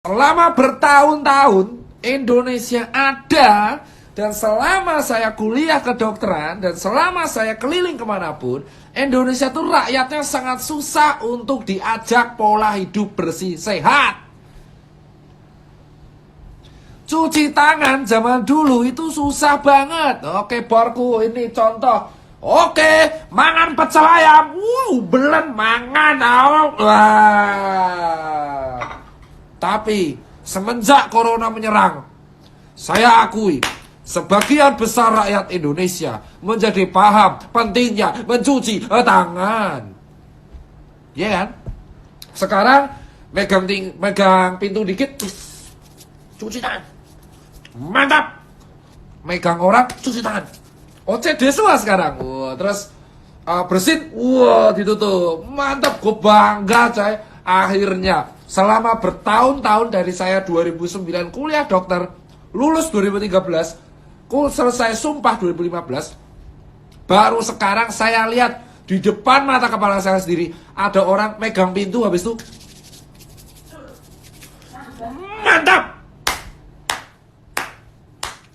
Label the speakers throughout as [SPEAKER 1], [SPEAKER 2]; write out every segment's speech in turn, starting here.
[SPEAKER 1] Selama bertahun-tahun Indonesia ada, dan selama saya kuliah kedokteran, dan selama saya keliling kemanapun, Indonesia tuh rakyatnya sangat susah untuk diajak pola hidup bersih sehat. Cuci tangan zaman dulu itu susah banget. Oke, borku ini contoh. Oke, mangan pecel ayam. Belen mangan. Wah. Tapi semenjak corona menyerang, saya akui sebagian besar rakyat Indonesia menjadi paham pentingnya mencuci tangan. Ya kan? Sekarang megang pintu dikit, cuci tangan. Mantap. Megang orang, cuci tangan. OCD semua sekarang. Wah, terus bersin, wah ditutup. Mantap, gue bangga coy. Akhirnya selama bertahun-tahun dari saya 2009 kuliah dokter, lulus 2013, selesai sumpah 2015, baru sekarang saya lihat di depan mata kepala saya sendiri ada orang megang pintu, habis itu mantap.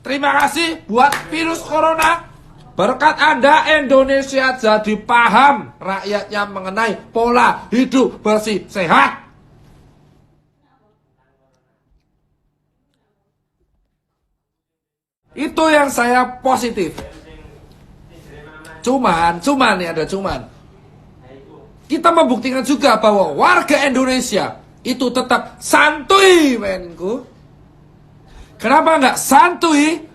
[SPEAKER 1] Terima kasih buat virus corona. Berkat Anda Indonesia jadi paham rakyatnya mengenai pola hidup bersih sehat. Itu yang saya positif. Cuman ya ada cuman. Kita membuktikan juga bahwa warga Indonesia itu tetap santuy, menku. Kenapa nggak santuy?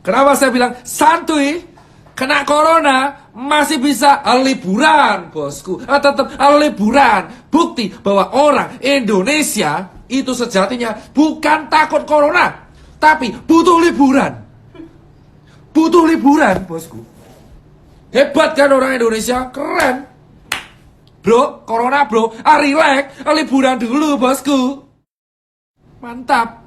[SPEAKER 1] Kenapa saya bilang santuy? Kena corona masih bisa liburan, bosku. Tetap liburan. Bukti bahwa orang Indonesia itu sejatinya bukan takut corona, tapi butuh liburan. Butuh liburan, bosku. Hebat kan orang Indonesia? Keren. Bro, corona bro. Relax, liburan dulu, bosku. Mantap.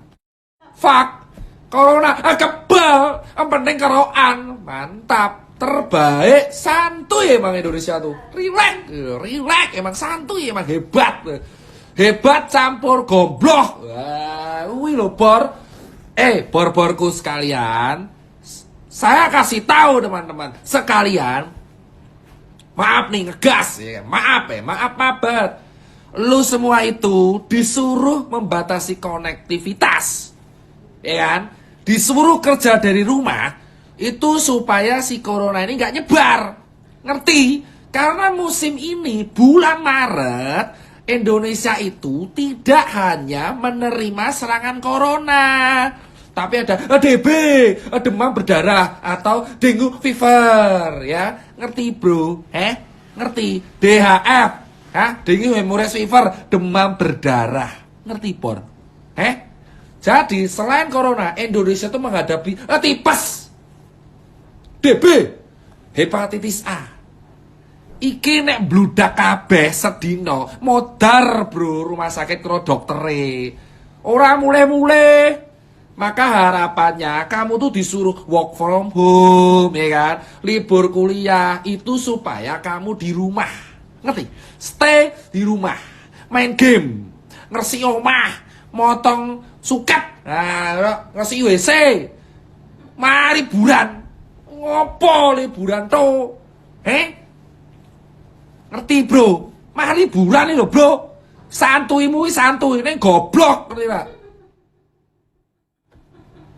[SPEAKER 1] Fuck. Corona, kebal. Yang penting keroan. Mantap. Terbaik. Santuy emang Indonesia tuh. Relax. Emang santuy, emang hebat. Hebat campur goblok. Wah, wih lo bor. Bor-borku sekalian, saya kasih tahu teman-teman sekalian, maaf nih ngegas ya, maaf banget. Lu semua itu disuruh membatasi konektivitas, ya kan? Disuruh kerja dari rumah itu supaya si corona ini nggak nyebar, ngerti? Karena musim ini bulan Maret Indonesia itu tidak hanya menerima serangan corona, tapi ada DB, demam berdarah, atau dengue fever, ya. Ngerti bro? Ngerti? DHF, dengue hemorrhage fever, demam berdarah. Ngerti por? Jadi selain corona, Indonesia tuh menghadapi tipes, DB, hepatitis A. Iki nek bludak kabeh sedina, modar bro rumah sakit karo doktere. Ora mulai-mulai. Maka harapannya kamu tuh disuruh work from home, ya kan? Libur kuliah itu supaya kamu di rumah. Ngerti? Stay di rumah. Main game, ngersi omah, motong suket, ngersi WC. Mari liburan. Ngopo liburan to? Ngerti bro? Mah liburan nih loh bro. Santuimu santuy, ini goblok, ngerti pak?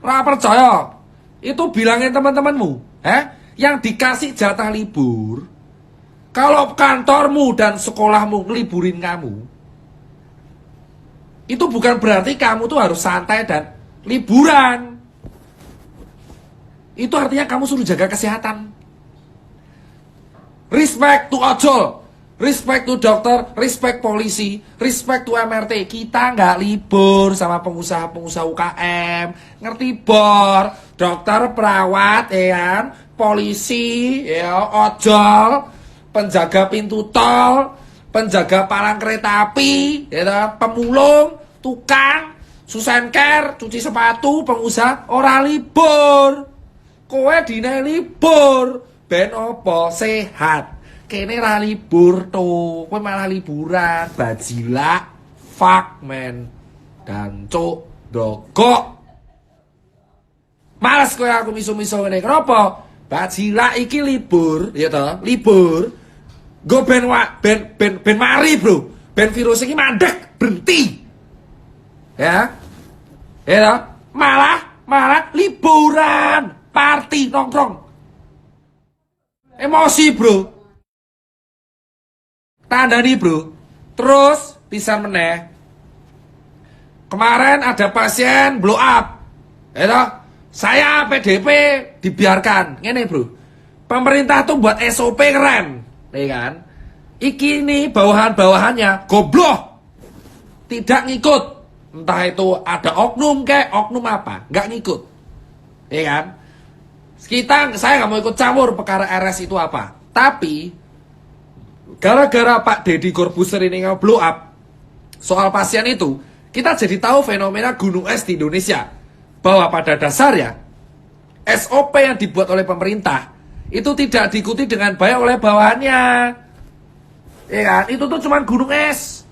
[SPEAKER 1] Ra percaya? Itu bilangin teman-temanmu, yang dikasih jatah libur. Kalau kantormu dan sekolahmu ngeliburin kamu, itu bukan berarti kamu tuh harus santai dan liburan. Itu artinya kamu suruh jaga kesehatan. Respect to ojol, respect to dokter, respect polisi, respect to MRT. Kita nggak libur sama pengusaha-pengusaha UKM. Ngerti bor? Dokter, perawat, ya, polisi, ya, ojol, penjaga pintu tol, penjaga palang kereta api, ya, pemulung, tukang, susenker, cuci sepatu, pengusaha, ora libur. Kowe dine libur. Ben opo sehat. Kene ra libur tuh, kowe malah liburan, bajilak, fuck man. Dan cuk dogok. Males kowe aku miso-miso ngene. Kenapa? Bajila iki libur, ya toh, libur. Go ben mari, Bro. Ben virus iki mandek, berhenti. Ya. Ya toh? Malah liburan, party nongkrong. Emosi, Bro. Tandani, Bro. Terus pisan meneh. Kemarin ada pasien blow up. Ya toh? Saya PDP dibiarkan. Ngene, Bro. Pemerintah tuh buat SOP keren, ya kan? Iki nih bawahan-bawahannya goblok. Tidak ngikut. Entah itu ada oknum oknum apa, nggak ngikut. Ya kan? Saya nggak mau ikut campur perkara RS itu apa. Tapi gara-gara Pak Deddy Corbuzier ini nge-blow up soal pasien itu, kita jadi tahu fenomena gunung es di Indonesia. Bahwa pada dasarnya SOP yang dibuat oleh pemerintah itu tidak diikuti dengan baik oleh bawahannya. Ya kan? Itu tuh cuman gunung es.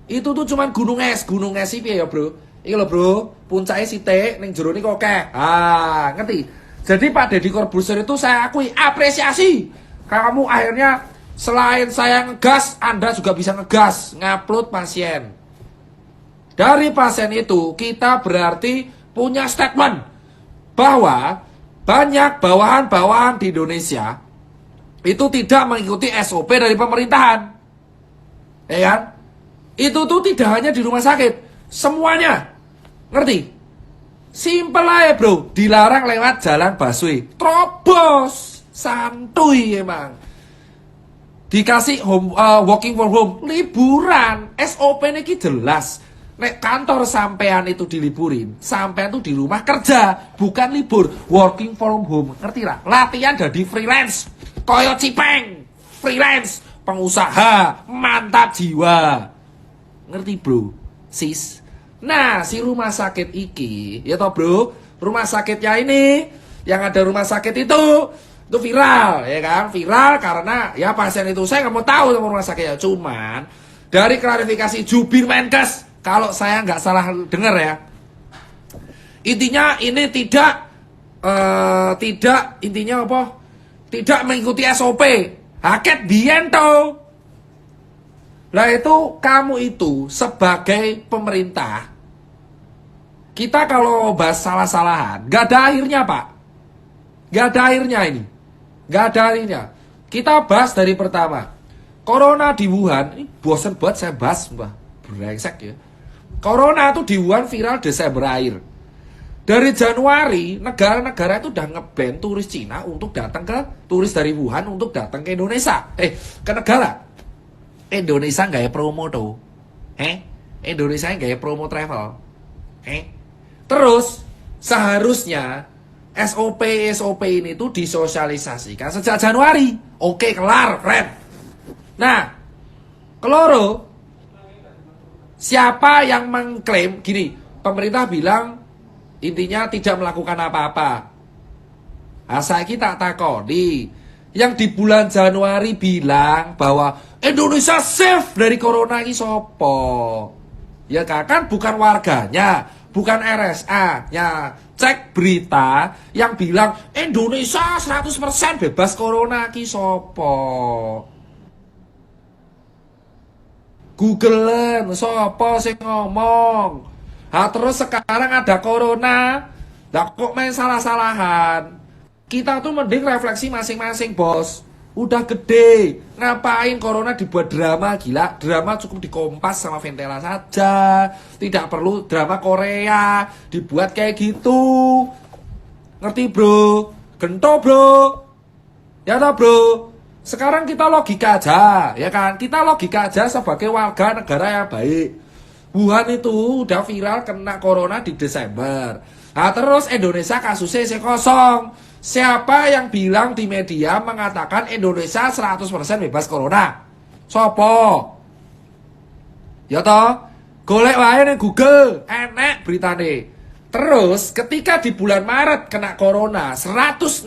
[SPEAKER 1] Itu tuh cuman gunung es sih ya, Bro. Iki lho, Bro, puncake sithik ning jero niku akeh. Ah, ngerti? Jadi Pak Deddy Corbuzier itu saya akui apresiasi. Kamu akhirnya selain saya ngegas, Anda juga bisa ngegas, ngupload pasien. Dari pasien itu kita berarti punya statement bahwa banyak bawahan-bawahan di Indonesia itu tidak mengikuti SOP dari pemerintahan. Ya kan? Itu tuh tidak hanya di rumah sakit, semuanya. Ngerti? Simple aja, Bro. Dilarang lewat jalan busway. Terobos. Santuy emang. Dikasih working from home, liburan. SOP ini jelas. Nek kantor sampean itu diliburin, sampean tuh di rumah kerja, bukan libur, working from home. Ngerti lah? Latihan jadi freelance. Koyo Cipeng, freelance, pengusaha, mantap jiwa. Ngerti, Bro? Sis. Nah, si rumah sakit iki, ya toh, Bro? Rumah sakitnya ini, yang ada rumah sakit itu viral, ya kan? Viral karena ya pasien itu saya nggak mau tahu sama rumah sakitnya. Cuman dari klarifikasi Jubir Menkes, kalau saya nggak salah dengar ya, intinya ini tidak intinya apa? Tidak mengikuti SOP. Haket biento. Lah itu kamu itu sebagai pemerintah, kita kalau bahas salah-salahan, gak ada akhirnya, Pak. Gak ada akhirnya ini. Gak ada akhirnya. Kita bahas dari pertama. Corona di Wuhan, ini bosen banget saya bahas, Mbak. Brengsek ya. Corona itu di Wuhan viral Desember akhir. Dari Januari, negara-negara itu udah nge-ban turis Cina untuk datang ke, turis dari Wuhan untuk datang ke Indonesia. Ke negara. Indonesia nggak ya promo tuh. Indonesia nggak ya promo travel. Terus, seharusnya SOP ini tuh disosialisasikan sejak Januari. Oke, kelar, keren. Nah, keloro, siapa yang mengklaim gini, pemerintah bilang intinya tidak melakukan apa-apa. Saya tak takoni, yang di bulan Januari bilang bahwa Indonesia safe dari corona ini sopo. Ya kan bukan warganya, bukan RSA-nya. Cek berita yang bilang Indonesia 100% bebas corona ki sopo. Googlean sopo sing ngomong. Terus sekarang ada corona, lah kok main salah-salahan. Kita tuh mending refleksi masing-masing, Bos. Udah gede, ngapain corona dibuat drama, gila. Drama cukup di Kompas sama Ventela saja. Tidak perlu drama Korea dibuat kayak gitu. Ngerti, Bro? Gento, Bro. Ya toh, Bro? Sekarang kita logika aja, ya kan? Kita logika aja sebagai warga negara yang baik. Wuhan itu udah viral kena corona di Desember. Terus Indonesia kasusnya kosong. Siapa yang bilang di media mengatakan Indonesia 100% bebas corona? Sopo? Ya toh? Golek wae ning Google, enek beritane. Terus ketika di bulan Maret kena corona, 160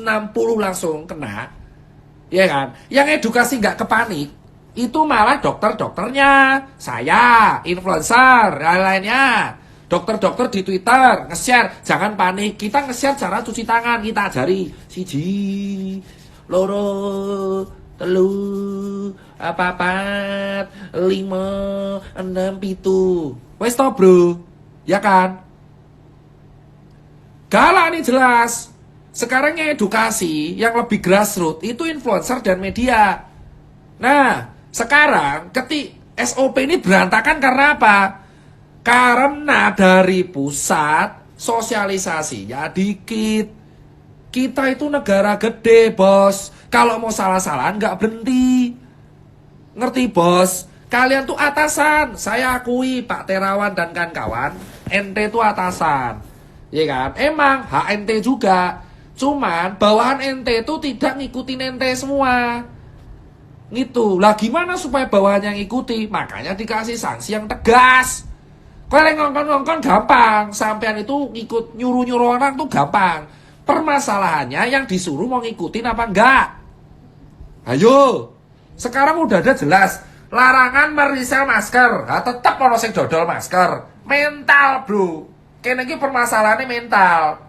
[SPEAKER 1] langsung kena. Ya kan? Yang edukasi nggak kepanik, itu malah dokter-dokternya, saya, influencer, lain-lainnya. Dokter-dokter di Twitter nge-share, jangan panik. Kita nge-share cara cuci tangan, kita ajari. Siji, loro, telu, papat, 5, 6, 7. Wes to, bro. Ya kan? Galak nih jelas. Sekarang yang edukasi yang lebih grassroots itu influencer dan media. Nah, sekarang SOP ini berantakan karena apa? Karena dari pusat sosialisasinya dikit. Kita itu negara gede, bos. Kalau mau salah-salahan nggak berhenti. Ngerti, bos? Kalian tuh atasan. Saya akui Pak Terawan dan kawan-kawan, ente tuh atasan. Ya kan? Emang HNT juga. Cuman bawahan ente itu tidak ngikutin ente semua. Gitu. Lah gimana supaya bawahannya ngikuti? Makanya dikasih sanksi yang tegas. Kalau ngongkon-ngongkon gampang. Sampean itu ngikut nyuruh-nyuruh orang tuh gampang. Permasalahannya yang disuruh mau ngikutin apa enggak? Ayo. Sekarang udah ada jelas. Larangan merisel masker. Nah, tetap ono sing dodol masker. Mental, bro. Kene iki permasalahannya mental.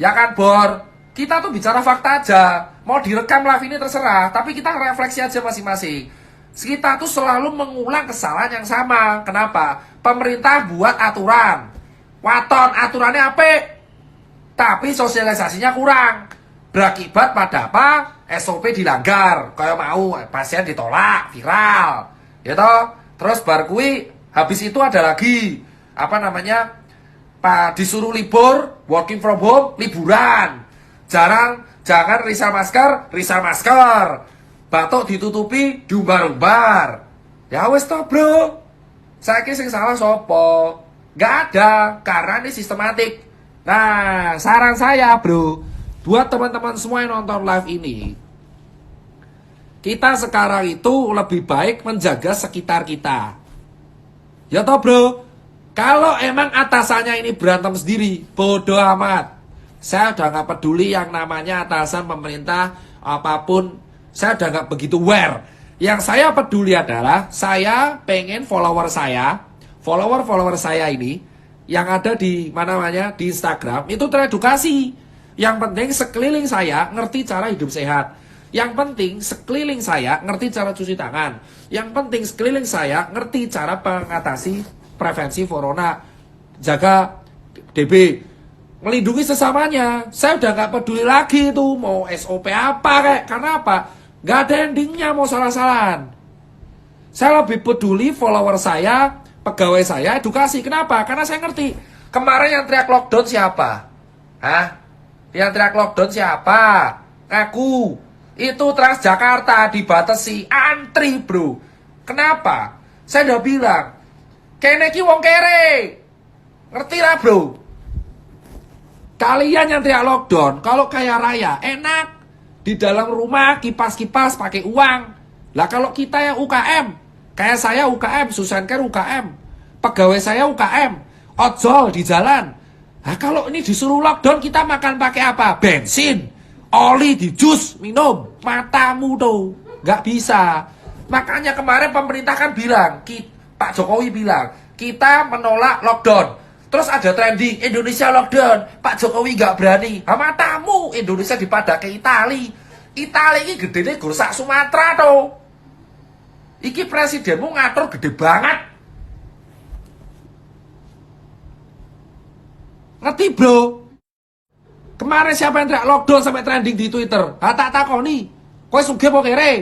[SPEAKER 1] Ya kan, Bor? Kita tuh bicara fakta aja. Mau direkam live ini terserah, tapi kita refleksi aja masing-masing. Kita tuh selalu mengulang kesalahan yang sama. Kenapa? Pemerintah buat aturan. Waton aturannya apik, tapi sosialisasinya kurang. Berakibat pada apa? SOP dilanggar. Kayak mau pasien ditolak, viral. Ya toh? Terus bar kui, habis itu ada lagi apa namanya? Pak disuruh libur, working from home, liburan. Jangan risal masker. Batuk ditutupi, diumbar-umbar. Ya wes toh, bro. Saiki sing salah sopo? Gak ada, karena ini sistematik. Nah, saran saya, bro, buat teman-teman semua yang nonton live ini, kita sekarang itu lebih baik menjaga sekitar kita. Ya toh, bro? Kalau emang atasannya ini berantem sendiri, bodoh amat. Saya udah gak peduli yang namanya atasan pemerintah, apapun. Saya udah gak begitu aware. Yang saya peduli adalah, saya pengen follower saya ini, yang ada di mana-mana, di Instagram, itu teredukasi. Yang penting sekeliling saya ngerti cara hidup sehat. Yang penting sekeliling saya ngerti cara cuci tangan. Yang penting sekeliling saya ngerti cara mengatasi prevensi corona, jaga DB, melindungi sesamanya. Saya udah gak peduli lagi itu mau SOP apa kayak, karena apa? Gak ada endingnya mau salah-salahan. Saya lebih peduli follower saya, pegawai saya, edukasi. Kenapa? Karena saya ngerti. Kemarin yang teriak lockdown siapa? Hah? Yang teriak lockdown siapa? Aku. Itu Transjakarta dibatasi, antri, bro. Kenapa? Saya udah bilang, kene ki wong kere. Ngerti lah, bro. Kalian yang teriak lockdown, kalau kaya raya, enak. Di dalam rumah, kipas-kipas, pakai uang. Lah kalau kita yang UKM, kayak saya UKM, Susanker UKM, pegawai saya UKM, ojol di jalan. Nah kalau ini disuruh lockdown, kita makan pakai apa? Bensin, oli di jus, minum. Matamu tuh, gak bisa. Makanya kemarin pemerintah kan bilang, Pak Jokowi bilang, kita menolak lockdown. Terus ada trending, Indonesia lockdown, Pak Jokowi gak berani. Matamu, Indonesia dipadak ke Itali. Itali ini gede nih sak Sumatera tuh. Iki presidenmu ngatur gede banget. Ngerti, bro? Kemarin siapa yang teriak lockdown sampai trending di Twitter? Tak takoni. Kowe sugih apa kere?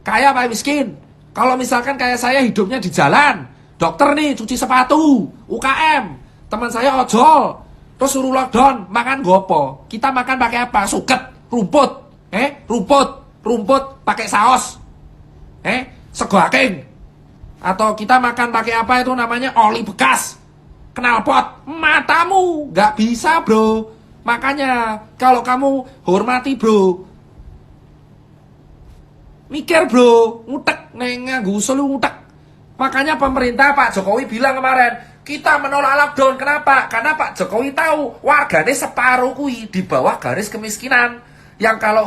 [SPEAKER 1] Kaya apa miskin? Kalau misalkan kayak saya hidupnya di jalan, dokter nih cuci sepatu, UKM, teman saya ojol, terus suruh lockdown, makan gopo? Kita makan pakai apa? Suket, rumput, rumput pakai saus, sego aking, atau kita makan pakai apa itu namanya oli bekas, knalpot. Matamu, nggak bisa, bro. Makanya kalau kamu hormati, bro, mikir, bro, ngutek, nganggo usul ngutek. Makanya pemerintah Pak Jokowi bilang kemarin, kita menolak lockdown. Kenapa? Karena Pak Jokowi tahu warganya separuh kui di bawah garis kemiskinan. Yang kalau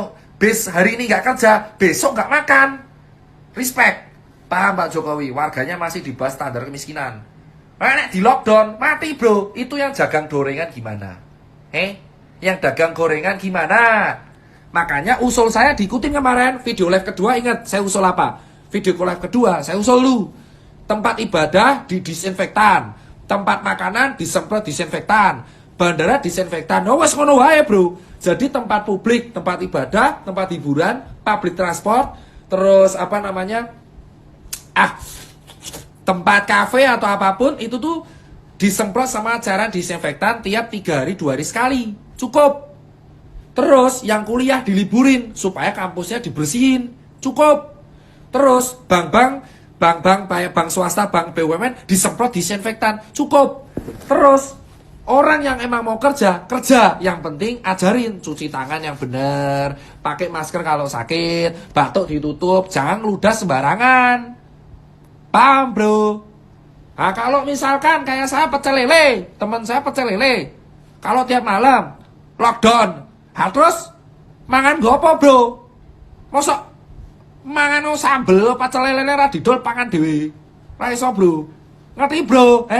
[SPEAKER 1] hari ini nggak kerja, besok nggak makan. Respect. Paham Pak Jokowi? Warganya masih di bawah standar kemiskinan. Nek di lockdown, mati bro. Itu yang dagang gorengan gimana? Yang dagang gorengan gimana? Makanya usul saya diikutin kemarin. Video live kedua, ingat saya usul apa? Video live kedua, saya usul lu. Tempat ibadah didisinfektan. Tempat makanan disemprot disinfektan. Bandara disinfektan. Oh, wes ngono wae bro. Jadi tempat publik, tempat ibadah, tempat hiburan, public transport, terus apa namanya? Tempat kafe atau apapun itu tuh disemprot sama cairan disinfektan tiap 3 hari 2 hari sekali. Cukup. Terus yang kuliah diliburin supaya kampusnya dibersihin. Cukup. Terus bank swasta, bank BUMN disemprot disinfektan. Cukup. Terus orang yang emang mau kerja. Yang penting ajarin cuci tangan yang benar, pakai masker kalau sakit, batuk ditutup, jangan ludah sembarangan. Paham bro? Nah kalau misalkan kayak saya pecel lele, teman saya pecel lele, kalau tiap malam lockdown, terus mangan gopo bro? Mosok mangan sambel pecel lele radidol pangan dewe, raiso bro? Ngerti bro?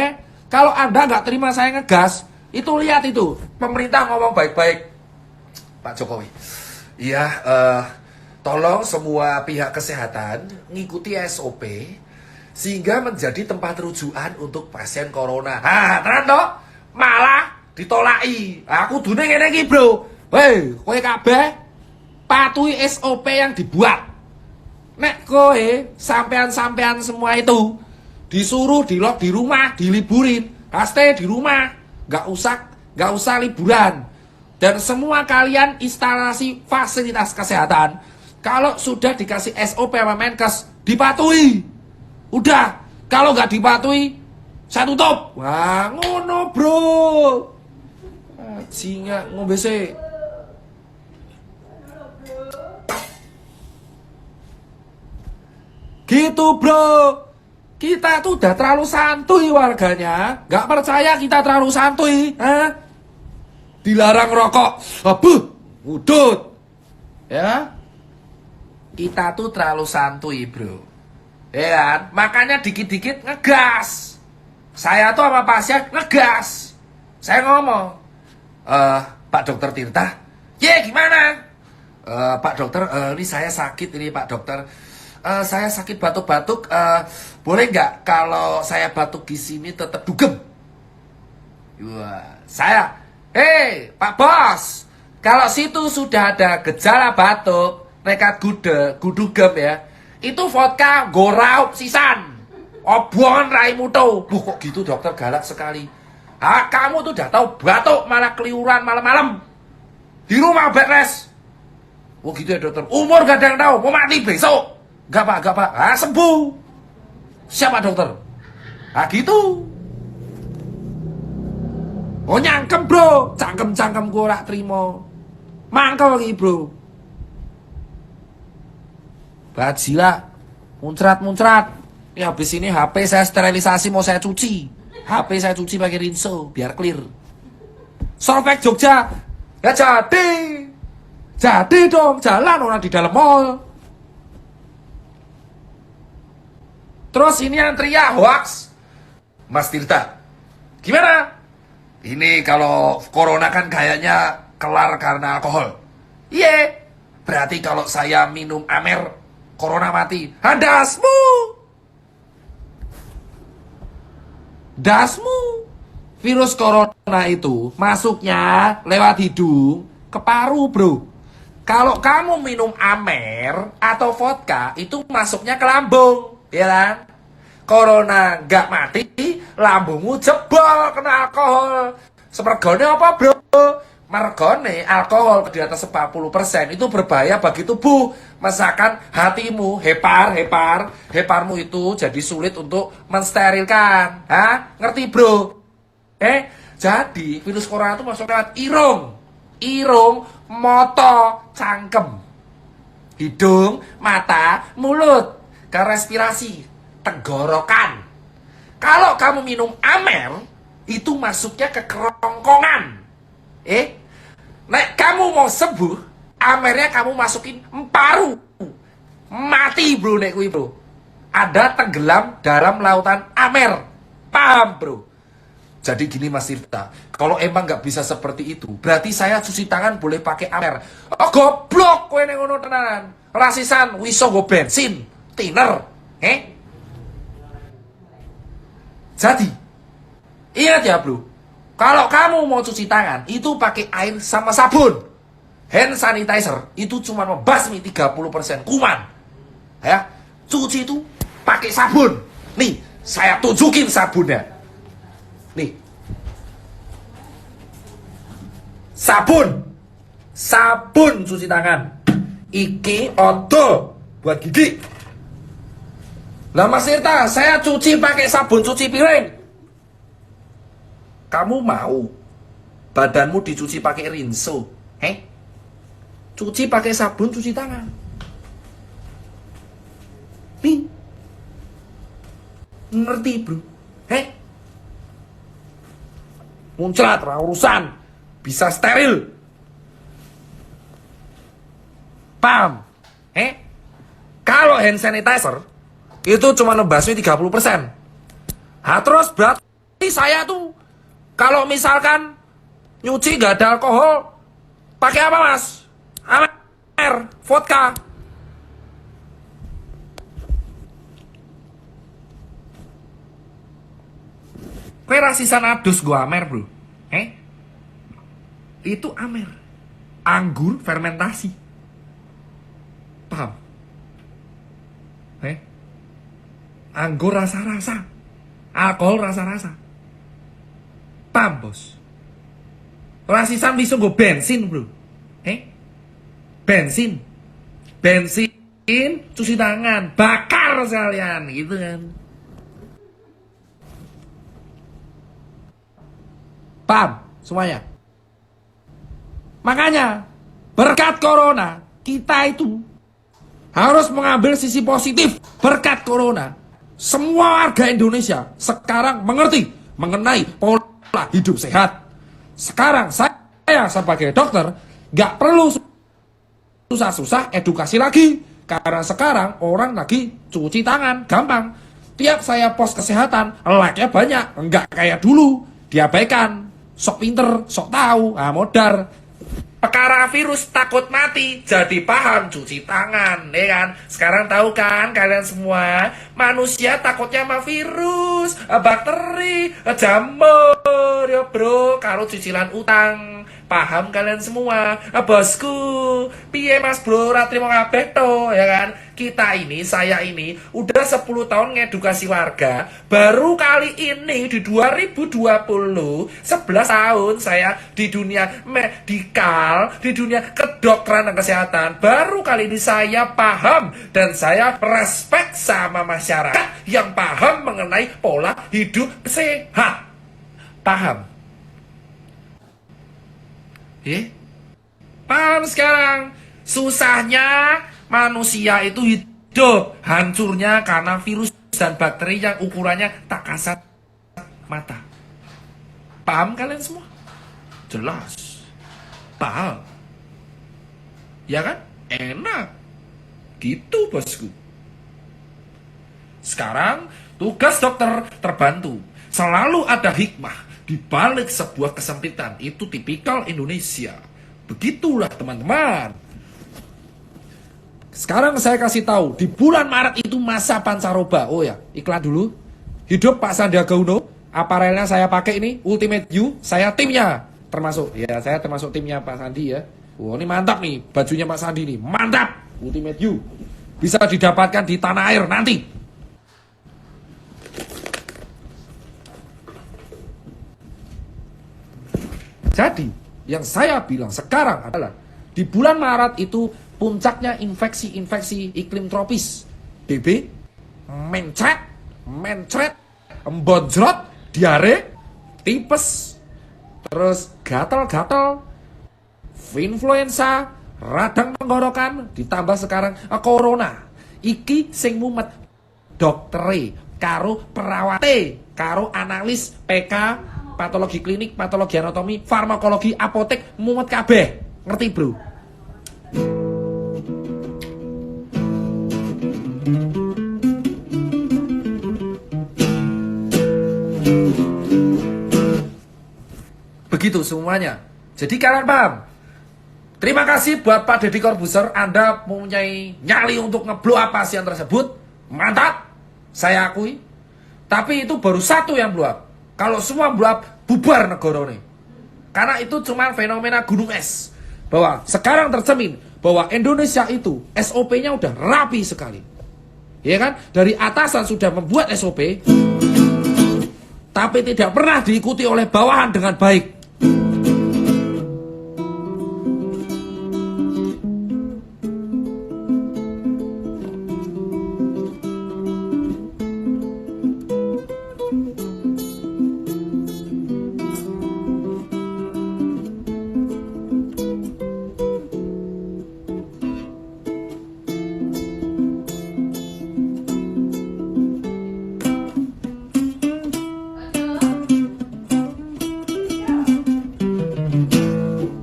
[SPEAKER 1] Kalau anda nggak terima saya ngegas, itu lihat itu pemerintah ngomong baik-baik, Pak Jokowi. Iya, tolong semua pihak kesehatan ngikuti SOP. Sehingga menjadi tempat rujukan untuk pasien corona. Tenan toh? Malah ditolaki. Aku dune ngene iki, Bro. Weh, kowe kabeh patuhi SOP yang dibuat. Nek kowe sampean-sampean semua itu disuruh di-lock di rumah, diliburin, stay di rumah, nggak usah liburan. Dan semua kalian instalasi fasilitas kesehatan, kalau sudah dikasih SOP sama Menkes, dipatuhi. Udah, kalau nggak dipatuhi, saya tutup. Wah, ngono bro. Singa ngombe sih. Gitu bro. Kita tuh udah terlalu santuy warganya. Nggak percaya kita terlalu santuy. Dilarang rokok. Udut. Ya. Kita tuh terlalu santuy bro. Ya kan? Makanya dikit-dikit ngegas. Saya tuh sama pasien ngegas. Saya ngomong, Pak Dokter Tirta, gimana? Pak Dokter, ini saya sakit ini Pak Dokter. Saya sakit batuk-batuk. Boleh nggak kalau saya batuk di sini tetap dugem? Saya, Pak Bos, kalau situ sudah ada gejala batuk, nekat gudugem ya. Itu vodka goraup sisan. Obongan raimu tuh. Kok gitu dokter, galak sekali. Kamu tuh udah tahu batuk malah keliuran malam-malam. Di rumah bed rest. Gitu ya dokter. Umur gak ada yang tahu, mau mati besok. Gak pak. Sembuh. Siapa dokter? Gitu. Nyangkem bro. Cangkem gue rak terima. Mangkel lagi bro. Bajila, muncrat. Ya habis ini HP saya sterilisasi, mau saya cuci. HP saya cuci pakai rinso biar clear. Solvek Jogja, ya jadi dong, jalan orang di dalam mall. Terus ini yang teriak hoax, Mas Tirta. Gimana? Ini kalau corona kan kayaknya kelar karena alkohol. Iya. Berarti kalau saya minum Amer, corona mati. Dasmu. Virus corona itu masuknya lewat hidung ke paru bro. Kalau kamu minum Amer atau vodka, itu masuknya ke lambung, ya kan? Corona nggak mati, lambungmu jebol kena alkohol. Semergone apa bro? Mergone alkohol di atas 40% itu berbahaya bagi tubuh. Misalkan hatimu heparmu itu jadi sulit untuk mensterilkan. Ngerti bro? Jadi virus corona itu masuk lewat irung, moto, cangkem, hidung, mata, mulut, ke respirasi, tenggorokan. Kalau kamu minum Amer, itu masuknya ke kerongkongan. Nek kamu mau sembuh, Amernya kamu masukin paru. Mati bro nek kuwi bro. Ada tenggelam dalam lautan Amer. Paham, bro? Jadi gini Mas Tirta, kalau emang nggak bisa seperti itu, berarti saya cuci tangan boleh pakai amer. Oh goblok, kowe ning ngono tenanan. Rasisan wiso go bensin, thinner, Jadi, ingat ya bro, kalau kamu mau cuci tangan, itu pakai air sama sabun. Hand sanitizer, itu cuma membasmi 30% kuman. Ya, cuci itu pakai sabun. Nih, saya tunjukin sabunnya. Nih. Sabun cuci tangan. Iki odo buat gigi. Lah Mas Tirta, saya cuci pakai sabun cuci piring. Kamu mau badanmu dicuci pakai rinso? Cuci pakai sabun cuci tangan. Nih. Ngerti, bro? Muncrat, urusan. Bisa steril. Paham? Kalau hand sanitizer itu cuma nebasnya 30%. Terus berarti saya tuh kalau misalkan nyuci gak ada alkohol, pakai apa Mas? Amer, vodka. Kowe rasisan adus gua amer, bro. Itu amer. Anggur fermentasi. Paham? Anggur rasa-rasa. Alkohol rasa-rasa. Paham, Bos? Rasisan bisa go bensin, bro. Bensin, cuci tangan, bakar sekalian, gitu kan. Paham semuanya? Makanya, berkat corona, kita itu harus mengambil sisi positif. Berkat corona, semua warga Indonesia sekarang mengerti mengenai pola hidup sehat. Sekarang saya sebagai dokter gak perlu susah-susah edukasi lagi, karena sekarang orang lagi cuci tangan gampang. Tiap saya post kesehatan, like-nya banyak, enggak kayak dulu diabaikan, sok pinter, sok tahu, modar. Perkara virus takut mati, jadi paham cuci tangan, ya kan? Sekarang tahu kan kalian semua, manusia takutnya sama virus, bakteri, jamur, ya bro, karo cicilan utang. Paham kalian semua, bosku, piye mas bro, ratri mau kabeh to, ya kan? Kita ini, saya ini, udah 10 tahun ngedukasi warga, baru kali ini di 2020, 11 tahun saya di dunia medikal, di dunia kedokteran dan kesehatan, baru kali ini saya paham, dan saya respect sama masyarakat yang paham mengenai pola hidup sehat. Paham? Paham sekarang? Susahnya manusia itu hidup, hancurnya karena virus dan bakteri yang ukurannya tak kasat mata. Paham kalian semua? Jelas. Paham? Ya kan? Enak. Gitu bosku. Sekarang tugas dokter terbantu. Selalu ada hikmah di balik sebuah kesempitan. Itu tipikal Indonesia. Begitulah teman-teman. Sekarang saya kasih tahu, di bulan Maret itu masa pancaroba. Oh ya, iklan dulu. Hidup Pak Sandiaga Uno. Aparelnya saya pakai ini, Ultimate You. Saya timnya. Termasuk, ya saya termasuk timnya Pak Sandi ya. Wah, ini mantap nih, bajunya Pak Sandi nih. Mantap, Ultimate You. Bisa didapatkan di tanah air nanti. Jadi, yang saya bilang sekarang adalah di bulan Maret itu puncaknya infeksi-infeksi iklim tropis. DB, mencret, embonjrot, diare, tipes, terus gatal-gatal, influenza, radang tenggorokan, ditambah sekarang corona. Iki sing mumet doktere karo perawate, karo analis PK, patologi klinik, patologi anatomi, farmakologi, apotek, mumet kabeh. Ngerti, bro? Begitu semuanya. Jadi kalian paham? Terima kasih buat Pak Deddy Corbuzier. Anda mempunyai nyali untuk ngeblow apa sih yang tersebut. Mantap. Saya akui. Tapi itu baru satu yang blow up. Kalau semua blow up, bubar negara ini. Karena itu cuma fenomena gunung es. Bahwa sekarang tercermin bahwa Indonesia itu SOP-nya udah rapi sekali. Ya kan? Dari atasan sudah membuat SOP, tapi tidak pernah diikuti oleh bawahan dengan baik.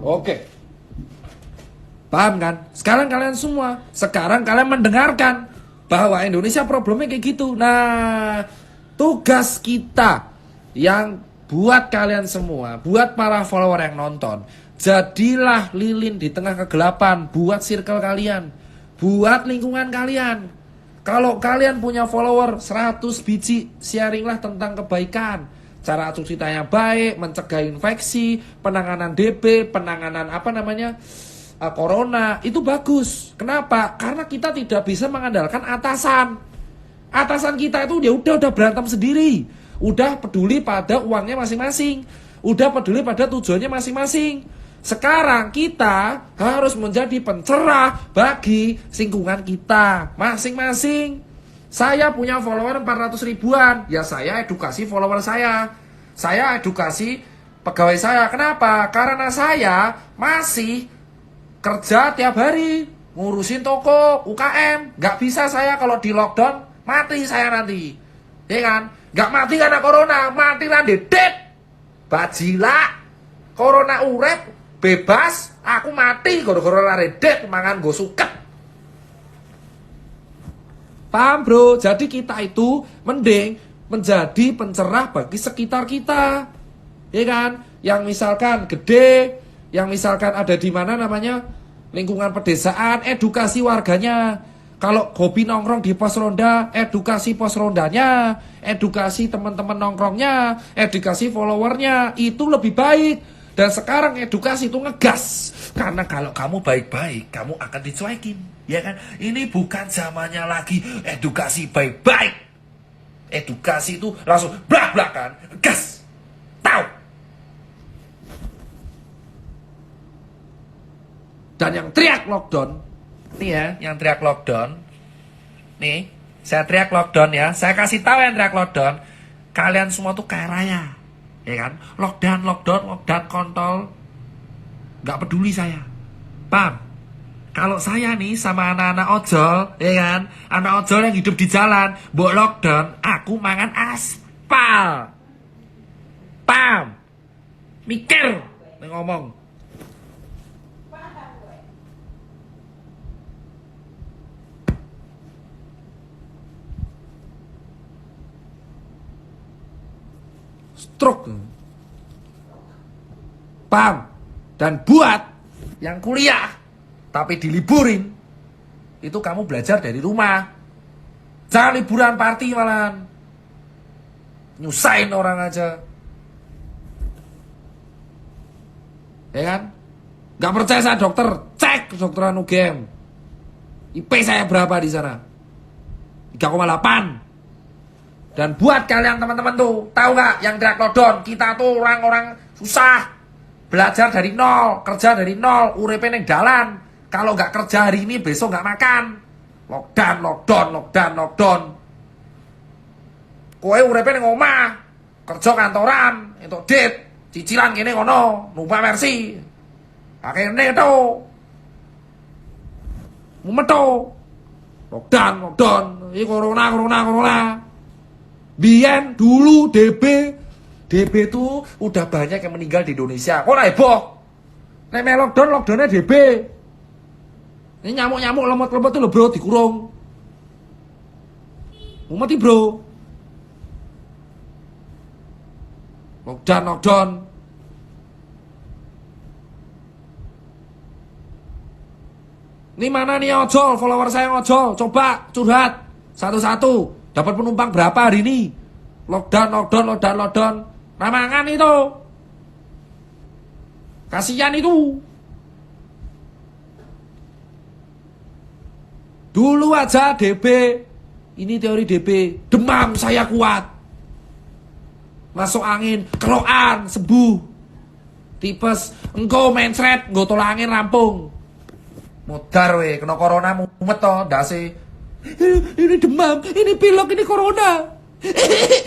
[SPEAKER 1] Oke. Paham kan? Sekarang kalian mendengarkan bahwa Indonesia problemnya kayak gitu. Nah, tugas kita yang buat kalian semua, buat para follower yang nonton, jadilah lilin di tengah kegelapan buat circle kalian, buat lingkungan kalian. Kalau kalian punya follower 100 biji, sharinglah tentang kebaikan. Cara cuci tangan yang baik, mencegah infeksi, penanganan DB, penanganan corona, itu bagus. Kenapa? Karena kita tidak bisa mengandalkan atasan. Atasan kita itu ya udah berantem sendiri. Udah peduli pada uangnya masing-masing. Udah peduli pada tujuannya masing-masing. Sekarang kita harus menjadi pencerah bagi lingkungan kita masing-masing. Saya punya follower 400 ribuan. Ya saya edukasi follower saya. Saya edukasi pegawai saya. Kenapa? Karena saya masih kerja tiap hari. Ngurusin toko, UKM. Gak bisa saya kalau di lockdown. Mati saya nanti. Ya kan? Gak mati karena corona. Mati lah dedet. Bajila. Corona urep. Bebas. Aku mati. Gara-gara redet. Mangan gue suket. Paham bro? Jadi kita itu mending menjadi pencerah bagi sekitar kita. Ya kan? Yang misalkan gede, yang misalkan ada di mana namanya lingkungan pedesaan, edukasi warganya. Kalau hobi nongkrong di pos ronda, edukasi pos rondanya, edukasi teman-teman nongkrongnya, edukasi followernya, itu lebih baik. Dan sekarang edukasi itu ngegas. Karena kalau kamu baik-baik, kamu akan dicuekin. Ya kan? Ini bukan zamannya lagi edukasi baik-baik. Edukasi itu langsung blak-blakan, gas. Tahu? Dan yang teriak lockdown, nih ya, yang teriak lockdown. Nih, saya teriak lockdown ya. Saya kasih tahu yang teriak lockdown. Kalian semua tuh kaya raya. Ya kan? Lockdown, kontol. Gak peduli saya. Paham? Kalau saya nih sama anak-anak ojol, ya kan? Anak ojol yang hidup di jalan, buat lockdown, aku mangan aspal. Paham? Mikir ngomong. Stroke. Paham? Dan buat yang kuliah tapi diliburin, itu kamu belajar dari rumah. Jangan liburan party malahan. Nyusahin orang aja. Ya kan? Gak percaya saya dokter, cek kedokteran UGM. IP saya berapa di sana? 3,8. Dan buat kalian teman-teman tuh, tahu gak yang teriak lockdown? Kita tuh orang-orang susah. Belajar dari nol, kerja dari nol, uripe ning dalan. Kalau gak kerja hari ini, besok gak makan. Lockdown. Kowe uripe ning omah, kerja kantoran, entuk dit, cicilan kene kono, numpak Mercy. Akhirnya to. Mumeto. Lockdown. Ini corona. Biyen dulu DB itu udah banyak yang meninggal di Indonesia. Kok heboh? Nek lockdownnya DB. Ini nyamuk lemot-lemot tuh lho bro, dikurung. Mau mati bro. Lockdown. Ini mana nih ojol, follower saya ojol. Coba curhat satu-satu. Dapat penumpang berapa hari ini? Lockdown. Ramangan itu. Kasihan itu. Dulu aja DB. Ini teori DB. Demam saya kuat. Masuk angin, kerokan, sembuh. Tipes, engkau mencret, engkau tolak angin rampung. Modar we, kena corona mumet toh, ndase. Ini demam, ini pilek, ini corona.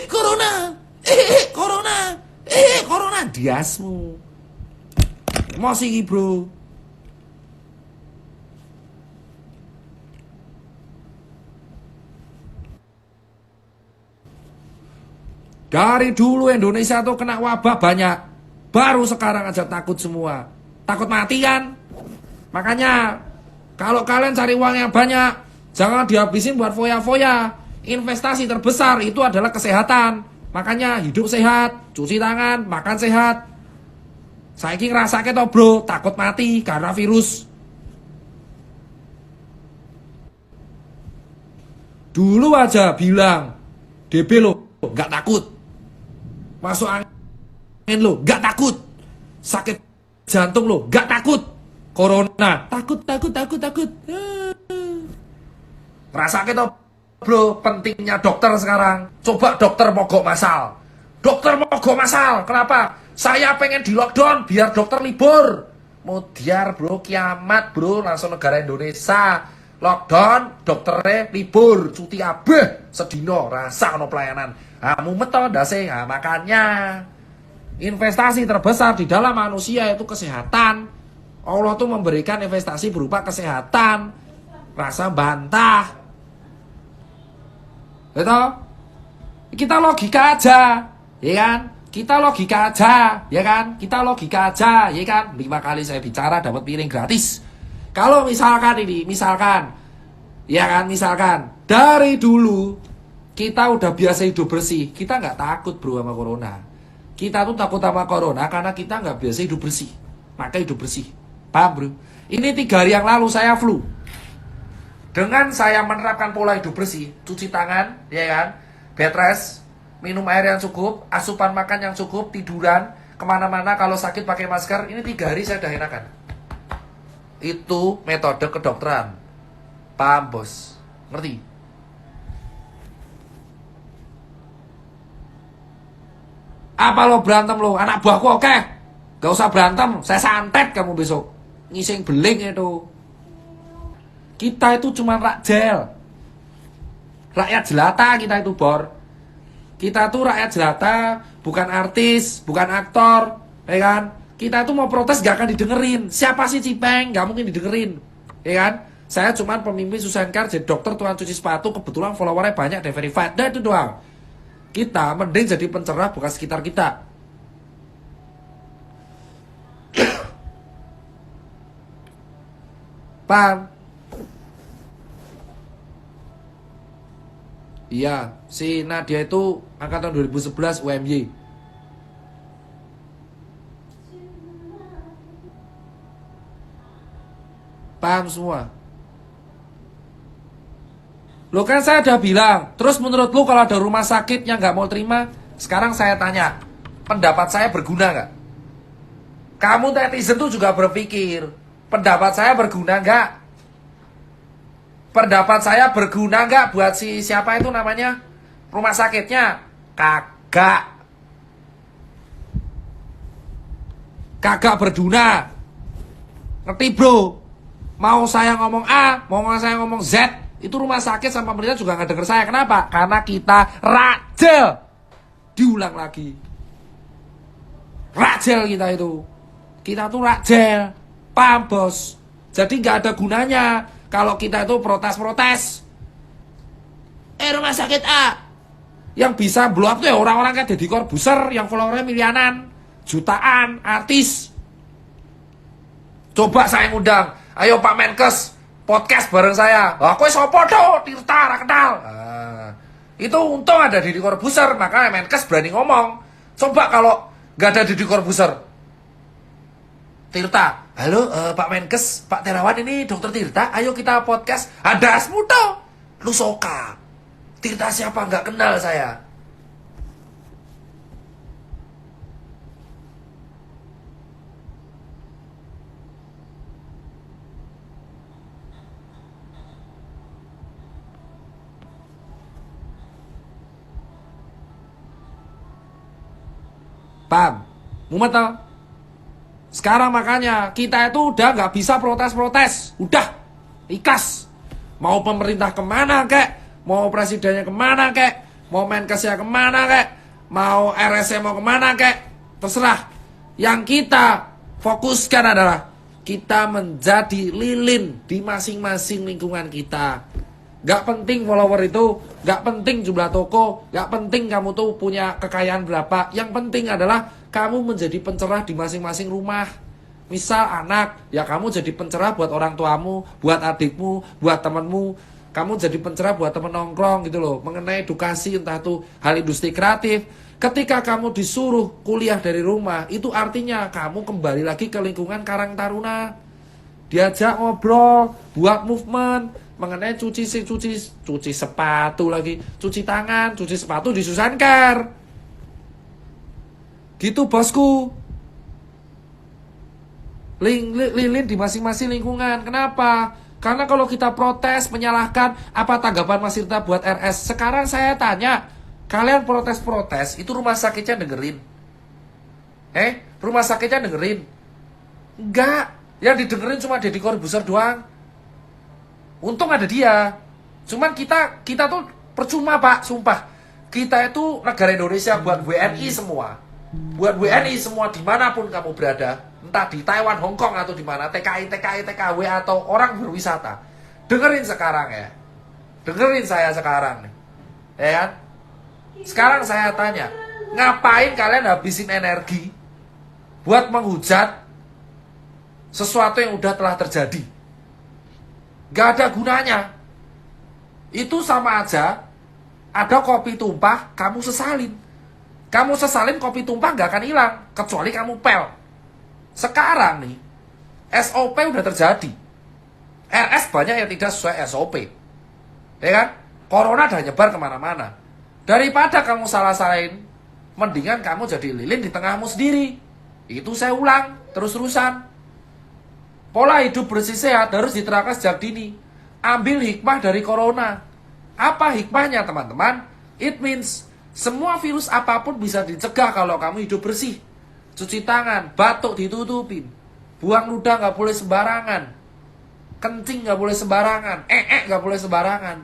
[SPEAKER 1] Corona. Diasmu. Emosi iki, Bro. Dari dulu Indonesia tuh kena wabah banyak. Baru sekarang aja takut semua. Takut mati kan? Makanya kalau kalian cari uang yang banyak, jangan dihabisin buat foya-foya. Investasi terbesar itu adalah kesehatan. Makanya hidup sehat, cuci tangan, makan sehat. Saiki ngrasake toh, Bro, takut mati karena virus. Dulu aja bilang DB lo nggak takut. Masuk angin lo nggak takut. Sakit jantung lo nggak takut. Corona takut. Ngrasake toh, Bro, pentingnya dokter sekarang. Coba dokter mogok masal. Kenapa? Saya pengen di lockdown biar dokter libur. Modiar, Bro, kiamat, Bro. Langsung negara Indonesia lockdown, dokternya libur, cuti abeh sedino, rasa ono pelayanan. Mumet toh ndase. Makanya investasi terbesar di dalam manusia itu kesehatan. Allah tuh memberikan investasi berupa kesehatan. Rasa bantah. Betul? Kita logika aja, ya kan? Kita logika aja, ya kan? 5 kali saya bicara dapat piring gratis. Kalau misalkan dari dulu kita udah biasa hidup bersih, kita nggak takut, Bro, sama corona. Kita tuh takut sama corona karena kita nggak biasa hidup bersih. Maka hidup bersih, paham, Bro? Ini 3 hari yang lalu saya flu. Dengan saya menerapkan pola hidup bersih, cuci tangan, ya kan, bed rest, minum air yang cukup, asupan makan yang cukup, tiduran, kemana-mana kalau sakit pakai masker, ini 3 hari saya udah enakan. Itu metode kedokteran. Paham, Bos? Ngerti? Apa lo berantem lo? Anak buahku oke. Gak usah berantem, saya santet kamu besok. Ngising beling itu. Kita itu cuma rakyat jelata kita itu, Bor. Kita tuh rakyat jelata, bukan artis, bukan aktor, ya kan? Kita tuh mau protes gak akan didengerin. Siapa sih Cipeng? Gak mungkin didengerin, ya kan? Saya cuma pemimpin Susenkar, jadi dokter tukang cuci sepatu, kebetulan followernya banyak, dan verified. Dan itu doang. Kita mending jadi pencerah bukan sekitar kita. Paham? Iya, si Nadia itu angkatan 2011 UMY. Paham semua? Lo kan saya udah bilang. Terus menurut lo kalau ada rumah sakit yang gak mau terima, sekarang saya tanya, pendapat saya berguna gak? Kamu netizen tuh juga berpikir, pendapat saya berguna gak? Pendapat saya berguna nggak buat si siapa itu namanya rumah sakitnya? Kagak berguna. Ngerti, Bro? Mau saya ngomong A, mau saya ngomong Z, itu rumah sakit sama pemerintah juga nggak denger saya. Kenapa? Karena kita rajel. Diulang lagi, rajel kita itu. Kita tuh rajel. Paham, Bos? Jadi nggak ada gunanya kalau kita itu protes-protes. Rumah sakit A. Yang bisa blow up tuh ya orang-orang kayak Deddy Corbuzier yang followernya miliaran, jutaan, artis. Coba saya ngundang, ayo Pak Menkes, podcast bareng saya. Aku sopo tuh, Tirta, ra kenal. Itu untung ada Deddy Corbuzier, makanya Menkes berani ngomong. Coba kalau nggak ada Deddy Corbuzier. Tirta, halo Pak Menkes, Pak Terawan, ini Dokter Tirta, ayo kita podcast. Ada asmuto, lu soka. Tirta siapa, nggak kenal saya. Paham? Mumet toh? Sekarang makanya kita itu udah nggak bisa protes-protes. Udah, ikhlas. Mau pemerintah kemana kek, mau presidennya kemana kek, mau Menkesnya kemana kek, mau RS mau kemana kek, terserah. Yang kita fokuskan adalah kita menjadi lilin di masing-masing lingkungan kita. Gak penting follower itu, gak penting jumlah toko, gak penting kamu tuh punya kekayaan berapa. Yang penting adalah kamu menjadi pencerah di masing-masing rumah. Misal anak, ya kamu jadi pencerah buat orang tuamu, buat adikmu, buat temanmu. Kamu jadi pencerah buat temen nongkrong gitu loh. Mengenai edukasi, entah itu hal industri kreatif. Ketika kamu disuruh kuliah dari rumah, itu artinya kamu kembali lagi ke lingkungan Karang Taruna. Diajak ngobrol, buat movement mengenai cuci sepatu lagi, cuci tangan, cuci sepatu di Susankar. Gitu bosku. Lilin di masing-masing lingkungan. Kenapa? Karena kalau kita protes, menyalahkan, apa tanggapan Mas Tirta buat RS? Sekarang saya tanya, kalian protes-protes, itu rumah sakitnya dengerin? Rumah sakitnya dengerin? Enggak. Yang didengerin cuma Deddy Corbuzier doang. Untung ada dia. Cuman kita tuh percuma Pak, sumpah. Kita itu negara Indonesia buat WNI semua. Buat WNI semua dimanapun kamu berada. Entah di Taiwan, Hong Kong atau di mana, TKI, TKW atau orang berwisata. Dengerin sekarang ya. Dengerin saya sekarang nih. Ya kan? Sekarang saya tanya, ngapain kalian habisin energi buat menghujat sesuatu yang udah telah terjadi? Gak ada gunanya. Itu sama aja ada kopi tumpah, kamu sesalin. Kamu sesalin, kopi tumpah gak akan hilang, kecuali kamu pel. Sekarang nih, SOP udah terjadi. RS banyak yang tidak sesuai SOP. Ya kan? Corona udah nyebar kemana-mana. Daripada kamu salah-salahin, mendingan kamu jadi lilin di tengahmu sendiri. Itu saya ulang, terus-terusan. Pola hidup bersih sehat harus diterapkan sejak dini. Ambil hikmah dari corona. Apa hikmahnya teman-teman? It means semua virus apapun bisa dicegah kalau kamu hidup bersih. Cuci tangan, batuk ditutupin. Buang ludah gak boleh sembarangan. Kencing gak boleh sembarangan. Gak boleh sembarangan.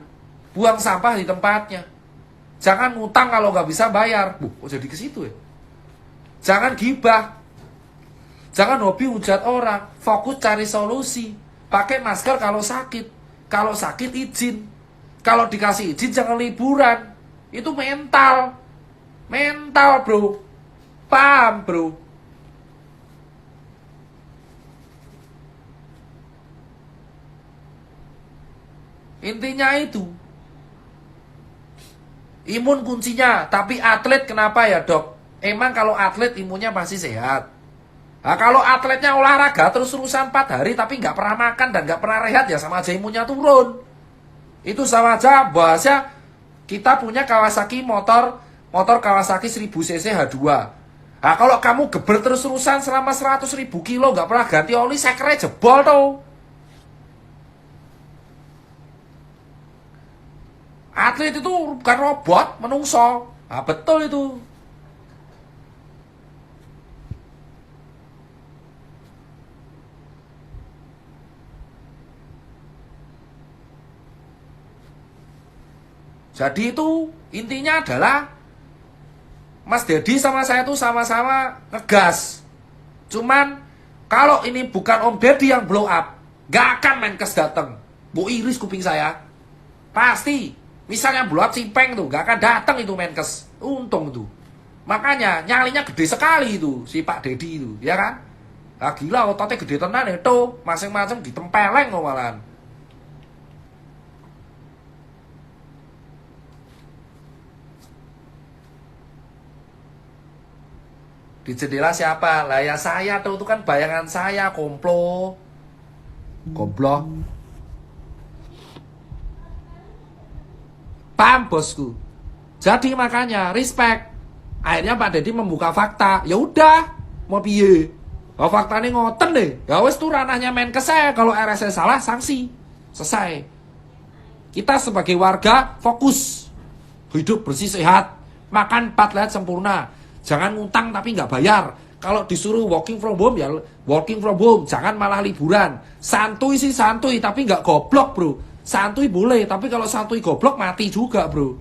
[SPEAKER 1] Buang sampah di tempatnya. Jangan ngutang kalau gak bisa bayar. Kok jadi ke situ ya? Jangan gibah. Jangan hobi hujat orang, fokus cari solusi. Pakai masker kalau sakit. Kalau sakit izin. Kalau dikasih izin jangan liburan. Itu mental. Mental bro. Paham bro. Intinya itu. Imun kuncinya. Tapi atlet kenapa ya dok? Emang kalau atlet imunnya pasti sehat. Nah, kalau atletnya olahraga terus-terusan 4 hari tapi nggak pernah makan dan nggak pernah rehat, ya sama aja imunnya turun. Itu sama aja bahasnya kita punya Kawasaki motor Kawasaki 1000 cc H2. Nah, kalau kamu geber terus-terusan selama 100.000 kilo nggak pernah ganti oli, sekernya jebol tuh. Atlet itu bukan robot, menungso. Nah, betul itu. Jadi itu intinya adalah Mas Dedi sama saya tuh sama-sama ngegas. Cuman kalau ini bukan Om Dedi yang blow up, gak akan Menkes datang. Bu iris kuping saya. Pasti. Misalnya blow up Cipeng tuh, gak akan datang itu Menkes. Untung tuh. Makanya nyalinya gede sekali itu si Pak Dedi itu, ya kan? Nah, gila ototnya gede tenan itu, masing-masing ditempeleng kok malahan. Di jendela siapa? Lah ya saya tuh, itu kan bayangan saya, komplo. Goblok. Paham bosku. Jadi makanya respect. Akhirnya Pak Deddy membuka fakta. Ya udah, mau piye? Oh, faktanya ngoten deh. Ya wes tuh ranahnya Menkes saya. Kalau RSC salah sanksi. Selesai. Kita sebagai warga fokus. Hidup bersih sehat. Makan 4 lahat sempurna. Jangan ngutang tapi nggak bayar. Kalau disuruh working from home ya working from home. Jangan malah liburan. Santuy sih santuy tapi nggak goblok bro. Santuy boleh tapi kalau santuy goblok mati juga bro.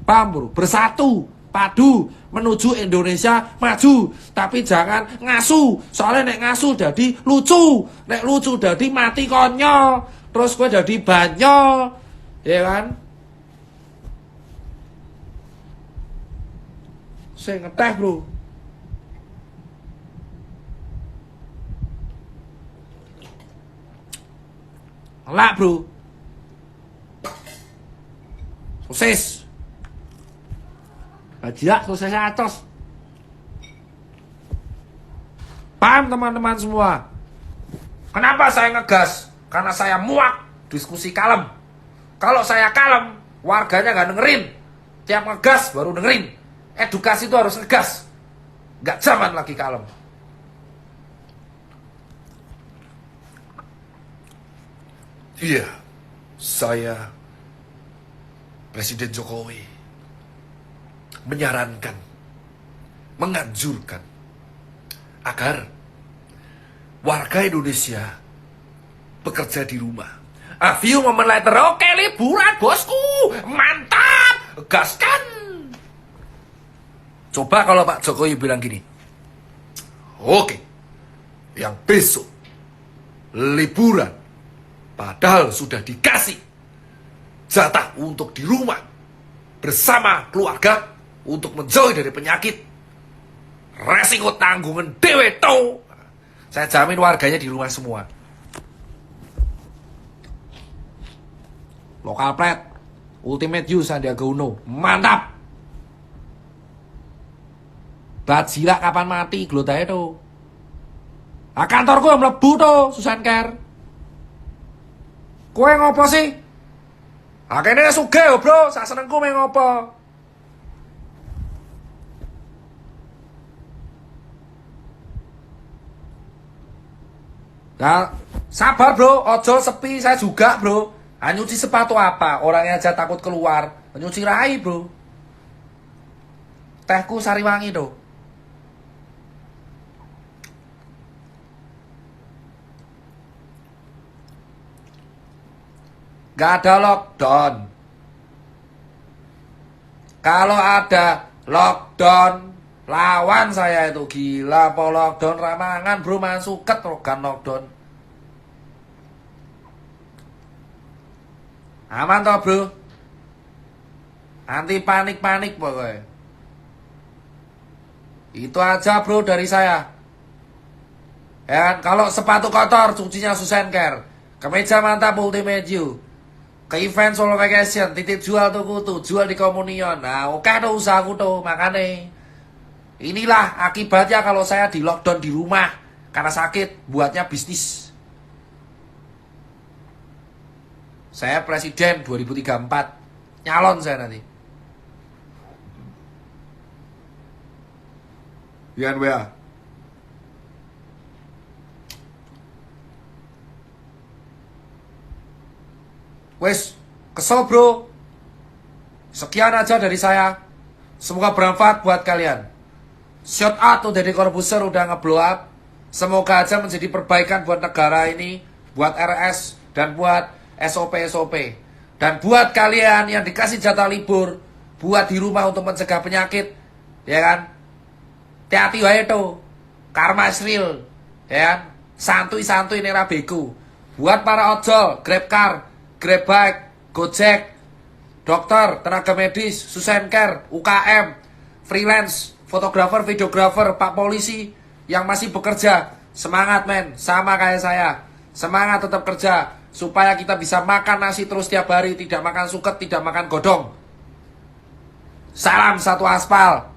[SPEAKER 1] Paham bro? Bersatu, padu menuju Indonesia maju. Tapi jangan ngasu. Soalnya nek ngasu jadi lucu. Nek lucu jadi mati konyol. Terus gue jadi banyol. Ya kan? Saya ngeteh bro. Ngelak bro. Sosis. Bajak sosisnya atos. Paham teman-teman semua? Kenapa saya ngegas? Karena saya muak diskusi kalem. Kalau saya kalem, warganya gak dengerin. Tiap ngegas baru dengerin. Edukasi itu harus ngegas. Gak zaman lagi kalem. Iya, saya Presiden Jokowi menyarankan, menganjurkan agar warga Indonesia bekerja di rumah. A few moment later, oke liburan bosku, mantap, gaskan. Coba kalau Pak Jokowi bilang gini, oke, yang besok liburan, padahal sudah dikasih jatah untuk di rumah bersama keluarga untuk menjauh dari penyakit, resiko tanggungan dewe to. Saya jamin warganya di rumah semua. Lokal plat, ultimate use Sandiaga Uno, mantap. Bajilak kapan mati, glotae to. Ah kantorku yang mlebu to, Susan Care. Kowe ngopo sih? Ah kene sugih bro, sak senengku meh ngopo. Nah, sabar bro, ojo sepi saya juga bro. Nyuci sepatu apa? Orangnya aja takut keluar. Nyuci rai bro. Tehku Sariwangi tuh. Gak ada lockdown. Kalau ada lockdown, lawan saya itu. Gila, po lockdown ramangan bro, masuket rogan lockdown. Aman toh bro? Anti panik-panik pokoknya. Itu aja bro dari saya. Ya kan? Kalau sepatu kotor, cucinya Susan Care. Kemeja mantap Ultimate You. Ke event Solo Vacation, titip jual tuku tuh, jual di Komunion. Nah, oke tuh usahaku tuh, makanya. Inilah akibatnya kalau saya di lockdown di rumah. Karena sakit, buatnya bisnis. Saya presiden 2034. Nyalon saya nanti. Yan WA. Wes, kesel bro. Sekian aja dari saya. Semoga bermanfaat buat kalian. Shout out tuh dari Corbuzier udah ngeblow up. Semoga aja menjadi perbaikan buat negara ini, buat RS, dan buat SOP-SOP. Dan buat kalian yang dikasih jatah libur, buat di rumah untuk mencegah penyakit, ya kan? Hati-hati wae tuh. Karma is real, ya kan? Santuy-santuy nera beku. Buat para ojol, Grab Car, Grab Bike, Gojek, dokter, tenaga medis, Susan Care, UKM, freelance, fotografer, videografer, Pak Polisi yang masih bekerja. Semangat men, sama kayak saya. Semangat tetap kerja supaya kita bisa makan nasi terus tiap hari, tidak makan suket, tidak makan godong. Salam satu aspal.